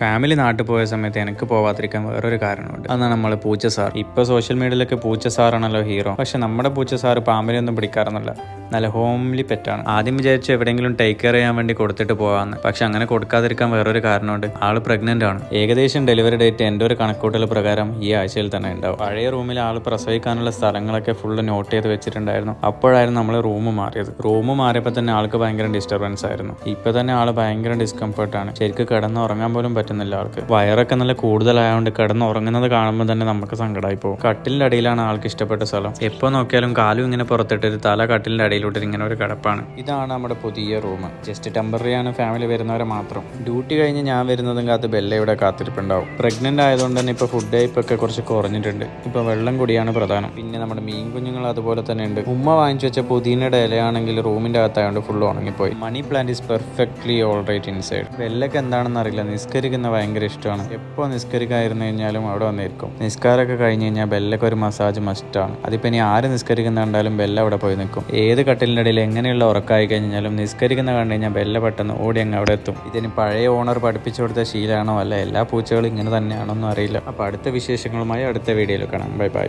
Family നാട്ടിൽ പോയ സമയത്ത് എനിക്ക് പോവാതിരിക്കാൻ വേറൊരു കാരണമുണ്ട്. അതാണ് നമ്മളെ പൂച്ച സാർ. ഇപ്പൊ സോഷ്യൽ മീഡിയയിലൊക്കെ പൂച്ച സാറാണല്ലോ ഹീറോ. പക്ഷെ നമ്മുടെ പൂച്ച സാറ് പാമ്പിനെയൊന്നും പിടിക്കാറൊന്നുമില്ല. നല്ല ഹോംലി പെറ്റാണ്. ആദ്യം വിചാരിച്ചു എവിടെയെങ്കിലും ടേക്ക് കെയർ ചെയ്യാൻ വേണ്ടി കൊടുത്തിട്ട് പോകാമെന്ന്. പക്ഷെ അങ്ങനെ കൊടുക്കാതിരിക്കാൻ വേറൊരു കാരണമുണ്ട്. ആള് പ്രഗ്നന്റ് ആണ്. ഏകദേശം ഡെലിവറി ഡേറ്റ് എൻ്റെ ഒരു കണക്കൂട്ടൽ പ്രകാരം ഈ ആഴ്ചയിൽ തന്നെ ഉണ്ടാവും. പഴയ റൂമിൽ ആള് പ്രസവിക്കാനുള്ള സ്ഥലങ്ങളൊക്കെ ഫുള്ള് നോട്ട് ചെയ്ത് വെച്ചിട്ടുണ്ടായിരുന്നു. അപ്പോഴായിരുന്നു നമ്മൾ റൂം മാറിയത്. റൂം മാറിയപ്പോൾ തന്നെ ആൾക്ക് ഭയങ്കര ഡിസ്റ്റർബൻസ് ആയിരുന്നു. ഇപ്പൊ തന്നെ ആള് ഭയങ്കര ഡിസ്കംഫർട്ടാണ്. ശരിക്കും കിടന്ന് ഉറങ്ങാൻ പോലും പറ്റുന്നില്ല ആൾക്ക്. വയറൊക്കെ നല്ല കൂടുതലായതുകൊണ്ട് കിടന്ന് ഉറങ്ങുന്നത് കാണുമ്പോൾ തന്നെ നമുക്ക് സങ്കടമായി പോകും. കട്ടിലിന്റെ അടിയിലാണ് ആൾക്ക് ഇഷ്ടപ്പെട്ട സ്ഥലം. എപ്പോ നോക്കിയാലും കാലും ഇങ്ങനെ പുറത്തിട്ടൊരു തല കട്ടിലിന്റെ അടിയിലോട്ട് ഇങ്ങനെ ഒരു കിടപ്പാണ്. ഇതാണ് നമ്മുടെ പുതിയ റൂം. ജസ്റ്റ് ടെമ്പററി ആണ്, ഫാമിലി വരുന്നവരെ മാത്രം. ഡ്യൂട്ടി കഴിഞ്ഞ് ഞാൻ വരുന്നതും കാത്ത് ബെല്ലയുടെ കാത്തിരിപ്പുണ്ടാവും. പ്രഗ്നന്റ് ആയതുകൊണ്ട് തന്നെ ഇപ്പൊ ഫുഡ് ടൈപ്പൊക്കെ കുറച്ച് കുറഞ്ഞിട്ടുണ്ട്. ഇപ്പൊ വെള്ളം കൂടിയാണ് പ്രധാനം. പിന്നെ നമ്മുടെ മീൻ കുഞ്ഞുങ്ങൾ അതുപോലെ തന്നെ ഉണ്ട്. ഉമ്മ വാങ്ങിച്ചു വെച്ച പുതിനയുടെ ഇലയാണെങ്കിൽ റൂമിന്റെ അകത്തായതുകൊണ്ട് ഫുള്ള് ഉണങ്ങിപ്പോയി. Money plant is perfectly all right inside. ബെല്ലൊക്കെ എന്താണെന്ന് അറിയില്ല, നിസ്കരിക്കുന്ന ഭയങ്കര ഇഷ്ടമാണ്. എപ്പോൾ നിസ്കരിക്കായിരുന്നു കഴിഞ്ഞാലും അവിടെ വന്നിരിക്കും. നിസ്കാരമൊക്കെ കഴിഞ്ഞ് കഴിഞ്ഞാൽ ബെല്ലൊക്കെ ഒരു മസാജ് മസ്റ്റാണ്. അതിപ്പോൾ ഇനി ആര് നിസ്കരിക്കുന്ന കണ്ടാലും ബെല്ല അവിടെ പോയി നിൽക്കും. ഏത് കട്ടിലിൻ്റെ ഇടയിൽ എങ്ങനെയുള്ള ഉറക്കമായി കഴിഞ്ഞാലും നിസ്കരിക്കുന്ന കണ്ടു കഴിഞ്ഞാൽ ബെല്ല പെട്ടെന്ന് ഓടി അങ്ങ് അവിടെ എത്തും. ഇതിന് പഴയ ഓണർ പഠിപ്പിച്ചു കൊടുത്ത ശീലമാണോ അല്ല എല്ലാ പൂച്ചകളും ഇങ്ങനെ തന്നെയാണോന്നും അറിയില്ല. അപ്പോൾ അടുത്ത വിശേഷങ്ങളുമായി അടുത്ത വീഡിയോയിൽ കാണാം. Bye bye.